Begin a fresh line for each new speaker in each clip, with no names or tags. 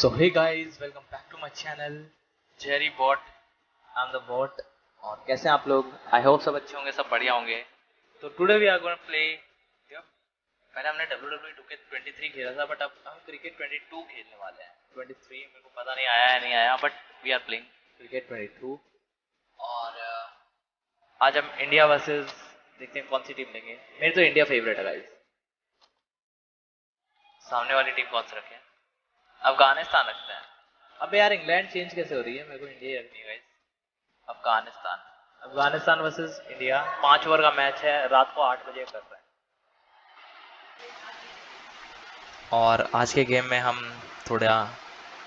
So hey guys, welcome back to my channel Jerry Bot. I'm the bot. और कैसे हैं आप लोग? I hope सब अच्छे होंगे, सब बढ़िया होंगे. तो today we are going to play. पहले हमने WWE 2K23 खेला था, बट अब हम क्रिकेट 22 खेलने वाले हैं. 23 मेरे को पता नहीं आया है नहीं आया, but we are playing cricket 22. और आज हम इंडिया वर्सेस देखते हैं कौन सी टीम लेंगे. मेरी तो इंडिया फेवरेट है गाइस. सामने वाली टीम कौन सी रखें? अफगानिस्तान रखते हैं. अबे यार इंग्लैंड चेंज कैसे हो रही है? मेरे को इंडिया ही रखनी है guys. Afghanistan versus India 5 over का मैच है. रात को 8 बजे कर रहे हैं. और आज के गेम में हम थोड़ा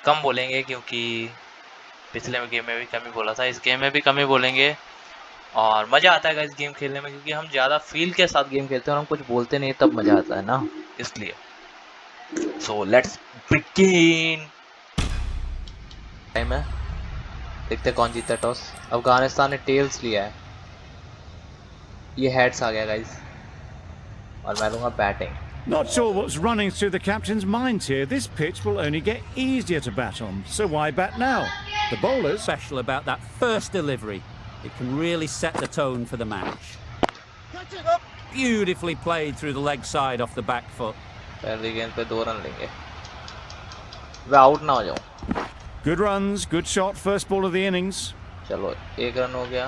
कम बोलेंगे, क्योंकि पिछले गेम में भी कम ही बोला था, इस गेम में भी कम ही बोलेंगे. और मज़ा आता है गाइस गेम खेलने में, क्योंकि हम ज़्यादा फील के साथ गेम खेलते हैं और हम कुछ बोलते नहीं, तब मज़ा आता है ना, इसलिए. So let's begin. टाइम है, देखते कौन जीता टॉस. अफगानिस्तान ने टेल्स लिया है, ये हेड्स आ गया गाइस, और मैं लूंगा batting.
Not sure what's running through the captain's mind here. This pitch will only get easier to bat on, so why bat now? The bowlers
Special about that first delivery. It can really set the tone for the match. Beautifully played through the leg side off the back foot.
पहली गेंद पे 2 run लेंगे, way out ना हो जाऊं.
good runs, good shot, first ball of the innings.
चलो 1 run हो गया,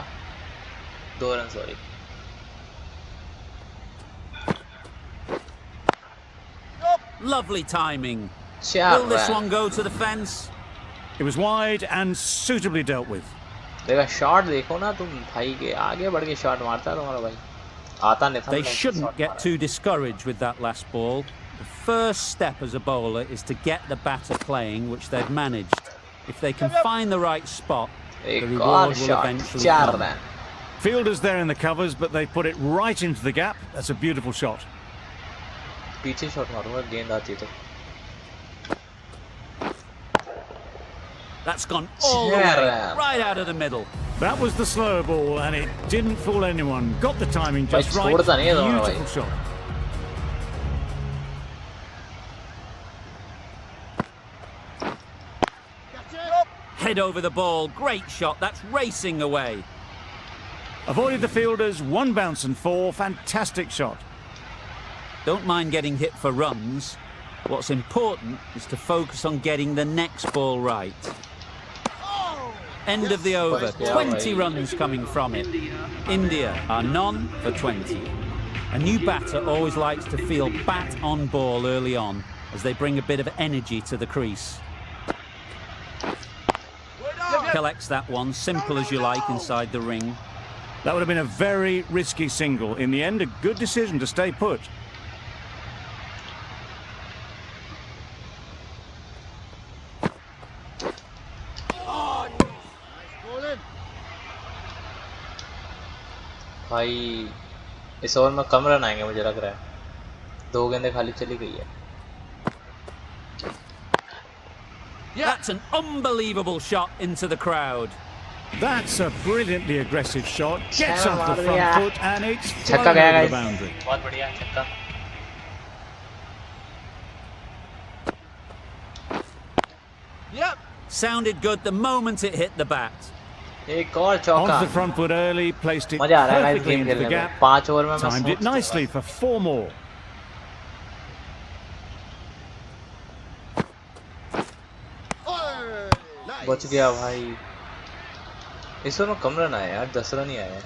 2 रन सॉरी.
Lovely timing.
चार
Will this
run.
one go to the fence?
It was wide and suitably dealt with.
देखा shot देखो ना तुम भाई, के आगे बढ़ के शॉट मारता है तुम्हारा भाई. आता नहीं था.
They shouldn't get too discouraged with that last ball. The first step as a bowler is to get the batter playing, which they've managed. If they can find the right spot, the
एक
reward
और
will
shot,
eventually
4
come.
Run.
Fielders there in the covers, but they put it right into the gap. That's a beautiful shot.
पीछे shot मारूंगा गेंद आती तो.
That's gone all the way, right out of the middle.
That was the slower ball, and it didn't fool anyone. Got the timing just
भाई
right.
छोड़ता नहीं है दोनों भाई.
Beautiful shot.
Head over the ball, great shot, that's racing away.
Avoided the fielders, 1 bounce and 4. Fantastic shot.
Don't mind getting hit for runs. What's important is to focus on getting the next ball right. End of the over, 20 runs coming from it. India are none for 20. A new batter always likes to feel bat on ball early on, as they bring a bit of energy to the crease. Collects that one, simple as you like, inside the ring.
That would have been a very risky single. In the end, a good decision to stay put.
भाई इस over में कम run आएंगे मुझे लग रहा है. 2 गेंदें खाली चली गई है.
That's an unbelievable shot into the crowd.
That's a brilliantly aggressive shot. Gets off the front foot and it's flown
छक्का गया
over the
गाइस.
boundary.
बहुत बढ़िया छक्का.
Sounded good the moment it hit the bat.
एक और चौका.
Onto the front foot early, placed it
मजा आ रहा है guys
perfectly
game
into the
खेलने में.
gap.
5 ओवर में मैं
Timed it nicely for 4 more.
बच गया भाई. इस ओवर में कम रन आए यार, 10 रन ही आए.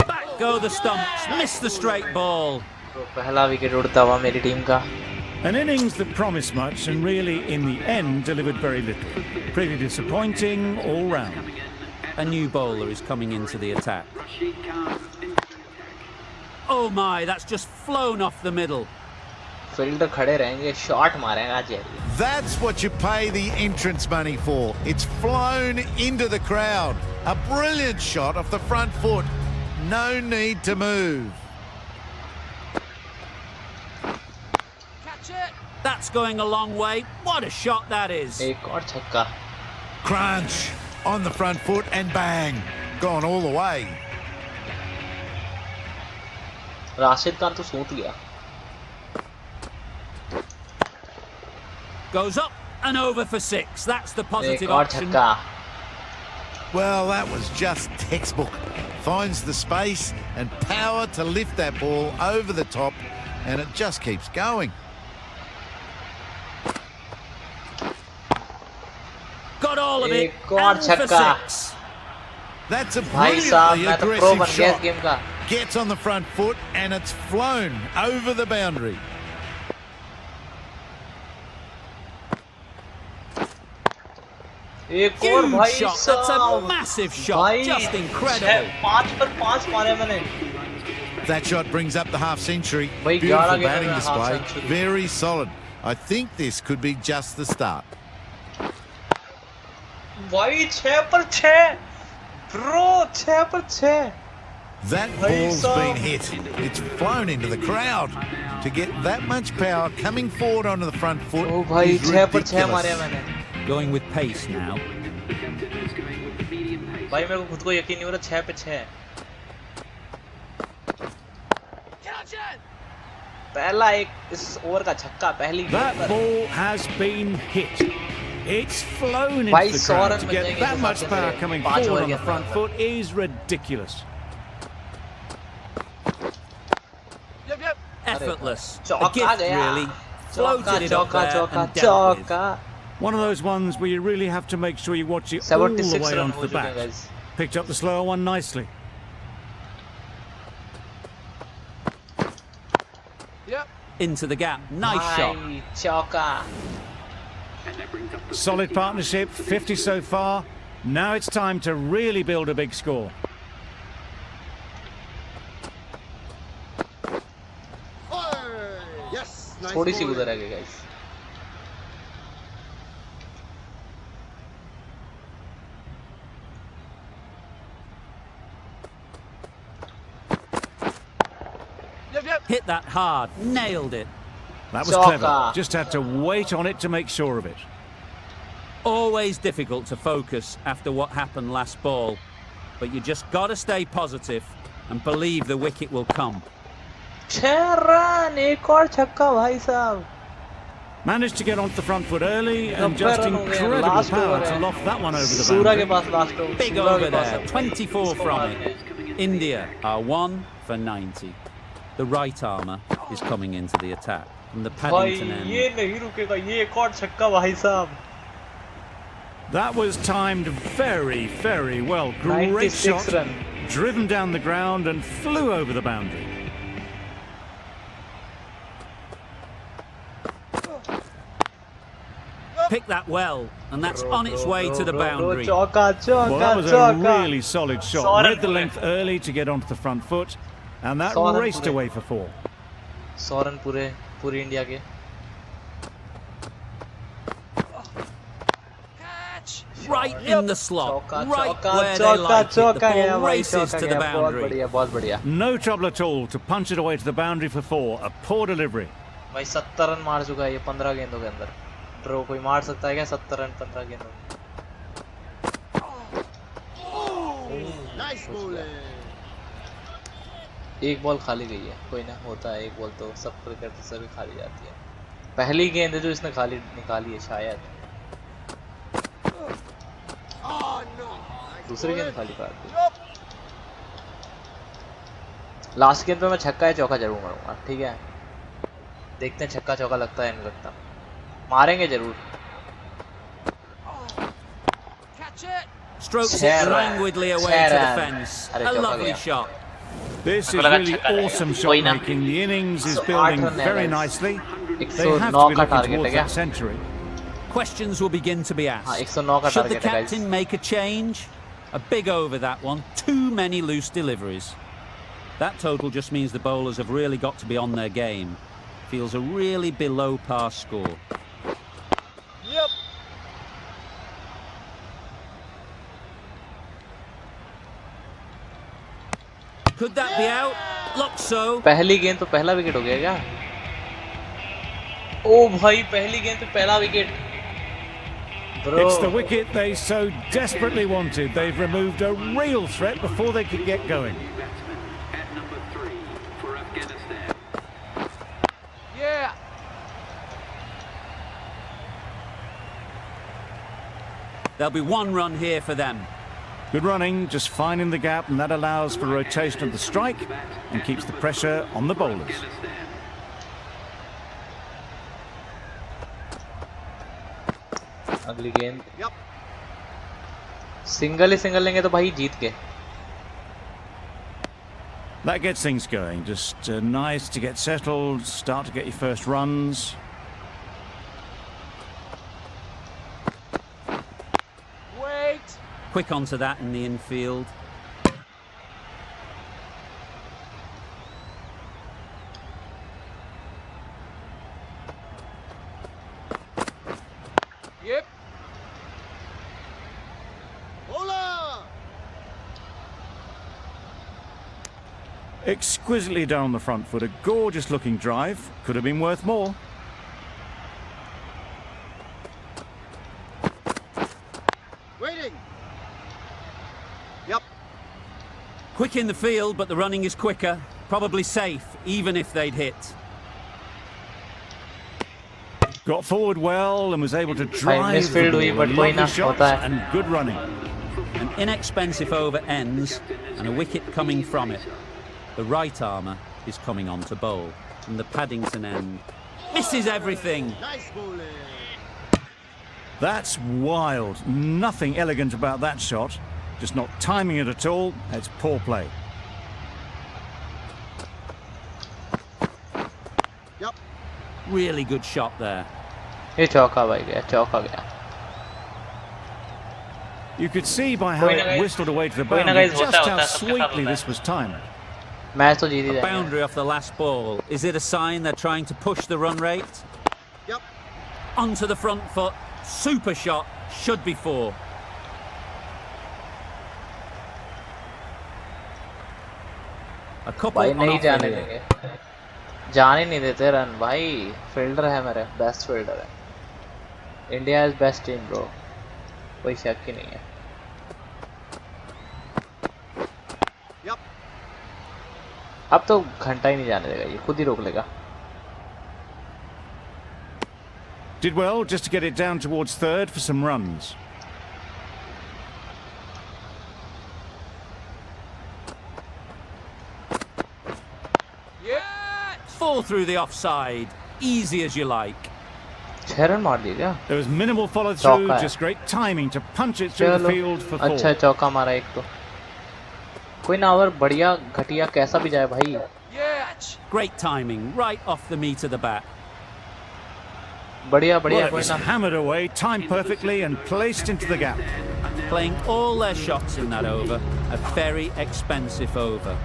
Back go the stumps, missed the straight ball.
तो पहला विकेट उड़ता हुआ मेरी टीम का.
An innings that promised much and really, in the end, delivered very little. Pretty disappointing all round.
A new bowler is coming into the attack. Oh my, that's just flown off the middle.
Fielder खड़े रहेंगे, shot मारेगा Jerry.
That's what you pay the entrance money for. It's flown into the crowd. A brilliant shot off the front foot. No need to move.
That's going a long way. What a shot that is.
एक और छक्का.
Crunch on the front foot and bang. Gone all the way.
Rashid Khan तो सूत गया.
Goes up and over for 6. That's the
एक
positive
और
option.
छक्का.
Well, that was just textbook. Finds the space and power to lift that ball over the top, and it just keeps going.
Got all of it.
एक और
And for
छक्का.
6.
That's a
भाई साहब
brilliantly
मैं तो pro
aggressive
बन गया इस
shot.
गेम का.
Gets on the front foot, and it's flown over the boundary.
एक और
Huge
भाई
shot. That's a
साहब.
massive shot.
भाई
Just incredible.
5 पर 5 मारे मैंने.
That shot brings up the half century.
भाई, 11
Beautiful
गेंदों
batting
में half
display.
century.
Very solid. I think this could be just the start.
भाई 6 पर 6. ब्रो 6 पर 6.
That
Hey,
ball's
Sam.
been hit. It's flown into the crowd. To get that much power coming forward onto the front foot
ओ भाई
is
6 पर 6 मारे
ridiculous.
मैंने.
Going with pace now.
भाई मेरे को खुद को यकीन नहीं हो रहा 6 पे 6. पहला एक इस ओवर का छक्का पहली गेंद
That
पर.
ball has been hit. It's flown into
भाई,
the
100
crowd.
रन
To
बन
get
जाएंगे
that
इस
much
हिसाब से
power
मेरे.
coming
5
forward
over
on the
के
front
अंदर.
foot is ridiculous.
Effortless. A
चौका
gift,
गया.
really.
चौका
Floated it up
चौका
there
चौका
and dealt with.
चौका.
One of those ones where you really have to make sure you watch it all the
76
way
run
onto
हो
the
चुके हैं
bat.
guys.
Picked up the slower one nicely.
Into the gap. Nice shot.
भाई चौका.
Solid partnership, 50 so far. Now it's time to really build a big score.
थोड़ी सी उधर है guys.
Hit that hard. Nailed it.
That was
Chopper.
clever. Just had to wait on it to make sure of it.
Always difficult to focus after what happened last ball. But you just got to stay positive and believe the wicket will come.
6 run. एक और छक्का भाई साहब.
Managed to get onto the front foot early and
90
just
run हो गए.
incredible
Last
power
over
to
है.
loft that one over the
सूरा के
boundary.
पास लास्ट ओवर.
Big
सूरा
over
के पास
there.
है.
24
इसको
from
मारने
it.
हैं.
India are 1 for 90. The right armour is coming into the attack from the
भाई
Paddington end.
ये नहीं रुकेगा. ये एक और छक्का भाई साहब.
That was timed very, very well. Great
96
shot.
run.
Driven down the ground and flew over the boundary.
Picked that well, and that's on its way to the boundary.
चौका चौका
Well, that was a
चौका.
really solid shot.
Soren
Read the
Pure.
length early to get onto the front foot, and that
Soren
raced
Pure.
away for 4.
100 run पूरी India के.
Right in the slot,
चौका
right
चौका
where they
चौका
like it. The
चौका गया
ball
भाई.
races
चौका
to the
गया. बहुत
boundary.
बढ़िया बहुत बढ़िया.
No trouble at all to punch it away to the boundary for 4. A poor delivery.
भाई 70 रन मार चुका है ये 15 गेंदों के अंदर. ड्रॉ कोई मार सकता है क्या 70 रन 15 गेंदों में? एक बॉल खाली गई है. कोई ना, होता है. एक बॉल तो सब क्रिकेट से भी खाली जाती है. पहली गेंद है जो इसने खाली निकाली है शायद. दूसरी गेंद खाली काट दी. लास्ट गेंद पे मैं छक्का या चौका जरूर मारूंगा. ठीक है, देखते हैं छक्का चौका लगता है नहीं लगता. मारेंगे जरूर.
Strokes it
Sarah.
languidly away to
Sarah.
the fence.
अरे
A
चौका
lovely
गया.
shot.
This is
लगा
really
छक्का जाएगा.
awesome
कोई
shot
ना.
making. The innings is
108
building
run है
very
guys.
nicely. They
109
have to be
का
looking
टारगेट है
towards
क्या?
that century.
Questions will begin to be
हाँ,
asked.
109 का
Should the
टारगेट है guys.
captain make a change? A big over that one. Too many loose deliveries. That total just means the bowlers have really got to be on their game. Feels a really below par score. Could that be out? Looks so.
पहली गेंद तो पहला wicket हो गया क्या? ओ भाई पहली गेंद पे पहला wicket.
It's the wicket they so desperately wanted. They've removed a real threat before they could get going.
At number 3 for Afghanistan.
There'll be 1 run here for them.
Good running, just finding the gap, and that allows for rotation of the strike and keeps the pressure on the bowlers.
अगली गेंद single ही single लेंगे तो भाई जीत के.
That gets things going. Just nice to get settled, start to get your first runs.
Wait! Quick onto that in the infield.
Yep. Hola!
Exquisitely done on the front foot. A gorgeous looking drive. Could have been worth more.
Waiting. Yep.
Quick in the field, but the running is quicker. Probably safe, even if they'd hit.
Got forward well and was able to drive the
misfield
ball.
हुई, but
Lovely
कोई ना,
shots
होता है.
and good running.
An inexpensive over ends, and a wicket coming from it. The right armour is coming on to bowl, and the Paddington end misses everything.
Nice bowling.
That's wild. Nothing elegant about that shot. Just not timing it at all. It's poor play.
Yep.
Really good shot there.
ये चौका भाई गया, चौका गया.
You could see by how
कोई ना
it
guys,
whistled away to the
कोई ना
boundary
guys,
just
होता है,
how
होता है, सबके साथ
sweetly
होता है.
this was timed.
मैच तो जीत ही
A
जाएंगे.
boundary off the last ball. Is it a sign they're trying to push the run rate?
Yep.
Onto the front foot. Super shot. Should be 4. A couple
भाई
on
नहीं
offer
जाने
here.
देंगे. जाने नहीं देते run भाई. Fielder है मेरे, बेस्ट फील्डर है. India is best team bro, कोई शक ही नहीं है.
Yep.
अब तो घंटा ही नहीं जाने देगा, ये खुद ही रोक लेगा.
Did well just to get it down towards third for some runs.
Yeah.
Fall through the offside. Easy as you like.
6 run मार दिए क्या?
There was minimal follow through,
चौका है.
just great timing to punch it through the
चलो,
field for 4.
अच्छा चौका मारा एक तो. कोई ना ओवर बढ़िया घटिया कैसा भी जाए भाई.
Yeah.
Great timing. Right off the meat of the bat.
बढ़िया बढ़िया
Well, it
कोई
was
ना.
hammered away, timed perfectly and placed into the gap.
Playing all their shots in that over. A very expensive over.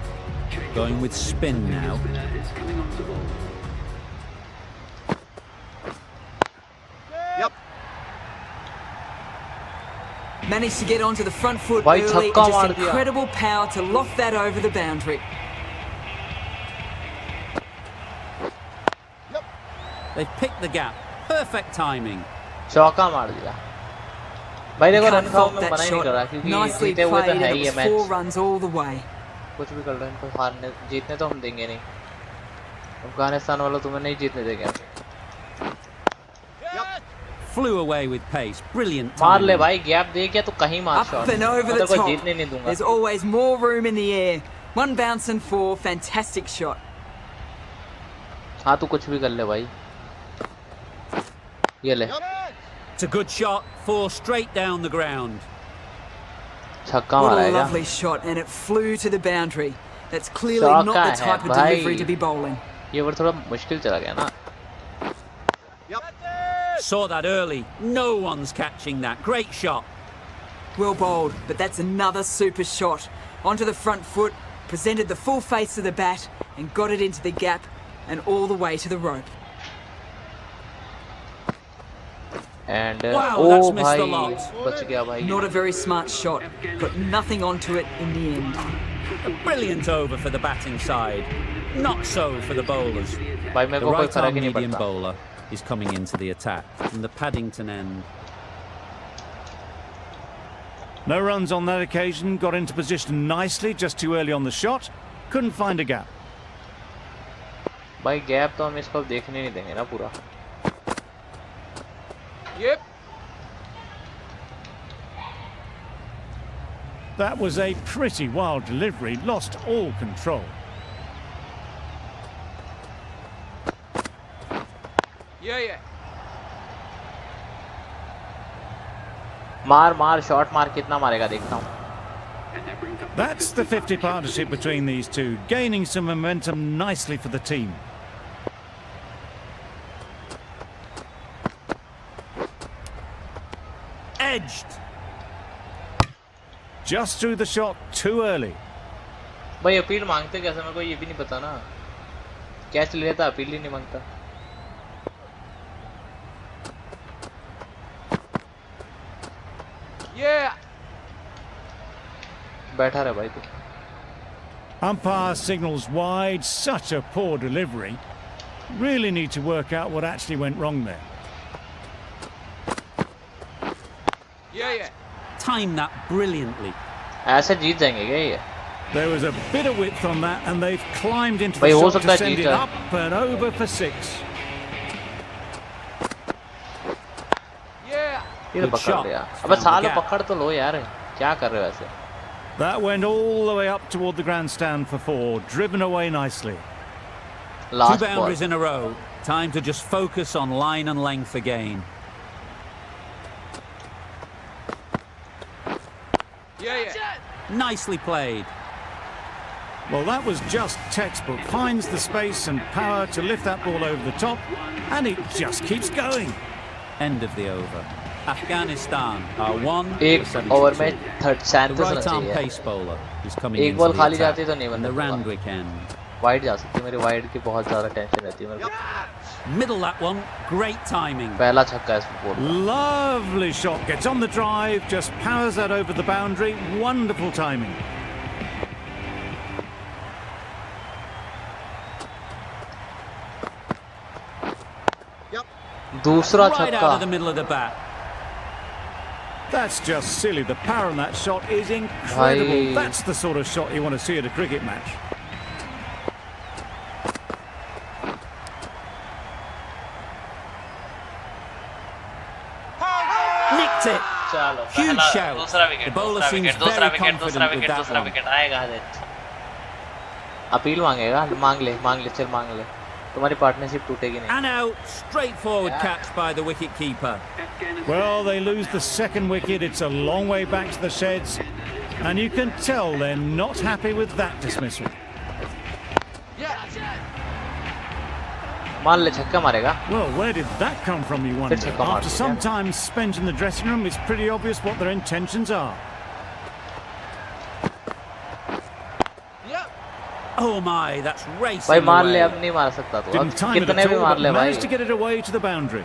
Going with spin now.
Yep.
Managed to get onto the front foot
भाई
early and
छक्का
just
मार दिया.
incredible power to loft that over the boundary.
They've picked the gap. Perfect timing.
चौका मार दिया. भाई देखो
Can't
run खाओ
fault
में
that
मना ही नहीं कर रहा
shot.
क्योंकि
Nicely
जीते हुए तो
played,
है
and
ही
it
ये
was 4
match.
runs all the way.
कुछ भी कर लो, इनको हारने जीतने तो हम देंगे नहीं. अफगानिस्तान वालों तुम्हें नहीं जीतने देंगे.
Flew away with pace. Brilliant
मार ले
timing.
भाई, गैप दे क्या तो कहीं मार
Up
शॉट.
and over
मैं
the
तो कोई
top.
जीतने नहीं दूंगा.
There's always more room in the air. 1 bounce and 4. Fantastic shot.
हाँ तू कुछ भी कर ले भाई. ये ले
It's a good shot. 4 straight down the ground.
छक्का
What
मारा
a
है क्या?
lovely shot, and it flew to the boundary. That's clearly
चौका
not the
है
type of
भाई.
delivery to be bowling.
ये ओवर थोड़ा मुश्किल चला गया ना.
Saw that early. No one's catching that. Great shot.
Well bowled, but that's another super shot. Onto the front foot, presented the full face of the bat, and got it into the gap, and all the way to the rope.
And
Wow,
O
that's missed the
भाई
lot.
बच गया भाई.
Not a very smart shot. Got nothing onto it in the end.
A brilliant over for the batting side. Not so for the bowlers.
भाई मेरे
The
को कोई
right
फर्क
arm
ही नहीं
medium
पड़ता.
bowler is coming into the attack from the Paddington end.
No runs on that occasion, got into position nicely, just too early on the shot. Couldn't find a gap.
भाई gap तो हम इसको अब देखने नहीं देंगे ना पूरा.
Yep.
That was a pretty wild delivery, lost all control.
Yeah.
मार शॉट मार, कितना मारेगा देखता हूँ.
That's the 50 partnership between these two, gaining some momentum nicely for the team.
Edged.
Just threw the shot too early.
भाई appeal मांगते कैसे, मेरे को ये भी नहीं पता ना. कैच ले लेता, अपील ही नहीं मांगता.
Yeah.
बैठा रहे भाई तू.
Umpire signals wide, such a poor delivery. Really need to work out what actually went wrong there.
Yeah.
Timed that brilliantly.
ऐसे जीत जाएंगे क्या ये?
There was a bit of width on that, and they've climbed into the
भाई हो
shot
सकता
to
है
send
Jeet
it
जाए.
up and over for 6.
Yeah.
ये तो
Good
पकड़
shot.
लिया.
Found
अबे
the
सालो
gap.
पकड़ तो लो यार. क्या कर रहे हो ऐसे?
That went all the way up toward the grandstand for 4, driven away nicely.
Two
Last ball.
boundaries in a row. Time to just focus on line and length again.
Yeah.
Nicely played.
Well, that was just textbook. Finds the space and power to lift that ball over the top, and it just keeps going.
End of the over. Afghanistan are 1
एक
for
over
72.
में
The
37 run
right arm
चाहिए.
pace bowler is coming
एक
into
ball
the
खाली
attack
जाती तो नहीं
in
बनने
the
दूंगा.
Randwick end.
वाइड जा सकती है, मेरी वाइड की बहुत ज्यादा टेंशन रहती है मेरे को.
Middle that one. Great timing.
पहला छक्का इस बॉल का.
Lovely shot. Gets on the drive, just powers that over the boundary. Wonderful timing.
Yep.
दूसरा
Right out
छक्का.
of the middle of the bat.
That's just silly. The power on that shot is incredible.
Bhai.
That's the sort of shot you want to see at a cricket match.
Nicked it.
चलो
Huge
पहला
shout.
दूसरा
The
wicket,
bowler
दूसरा
seems
wicket, दूसरा
very
wicket, दूसरा
confident with
wicket,
that
दूसरा
one.
Wicket आएगा हाजिर. Appeal मांगेगा, मांग ले चल मांग ले. तुम्हारी पार्टनरशिप टूटेगी नहीं.
And out. Straightforward catch by the wicket keeper.
Well, they lose the second wicket. It's a long way back to the sheds, and you can tell they're not happy with that dismissal.
मान ले छक्का मारेगा.
Well, where did that come from, you wonder?
छक्का मार
After
दिया.
some time spent in the dressing room, it's pretty obvious what their intentions are.
Oh my, that's racing
भाई मार ले,
away.
अब नहीं मार सकता तू. अब
Didn't time it
कितने
at
भी
all,
मार
but
ले भाई.
managed to get it away to the boundary.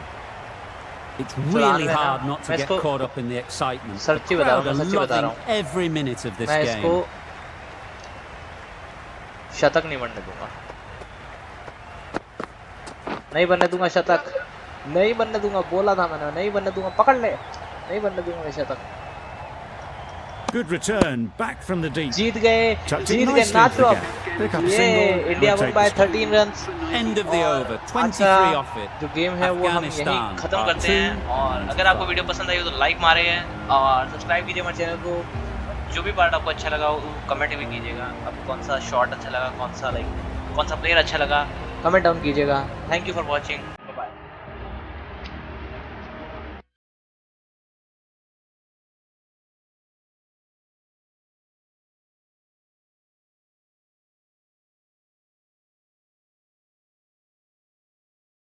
It's really
देना.
hard not to
मैं
get
इसको
caught up in the excitement. The
सच्ची बता रहा
crowd
हूँ,
are
मैं सच्ची बता रहा
loving every minute of this
मैं इसको
game.
शतक नहीं बनने दूंगा. नहीं बनने दूंगा शतक. नहीं बनने दूंगा, बोला था मैंने. नहीं बनने दूंगा, पकड़ ले. नहीं बनने दूंगा मैं शतक.
Good return, back from the deep.
जीत गए,
Tucked
जीत
it
गए.
nicely
नाचो
into the
अब.
gap. Pick up a
ये
single.
India one
rotate
by
the score.
13 runs.
End of the over.
आज
23
का
off it.
जो गेम है वो हम यहीं
Afghanistan
खत्म
are
करते हैं.
2
और अगर आपको वीडियो पसंद आई हो तो लाइक मारे और सब्सक्राइब कीजिए हमारे चैनल को. जो भी पार्ट आपको अच्छा लगा वो कमेंट भी कीजिएगा. आपको कौन सा शॉट अच्छा लगा, कौन सा प्लेयर अच्छा लगा, कमेंट डाउन कीजिएगा. Thank you for watching.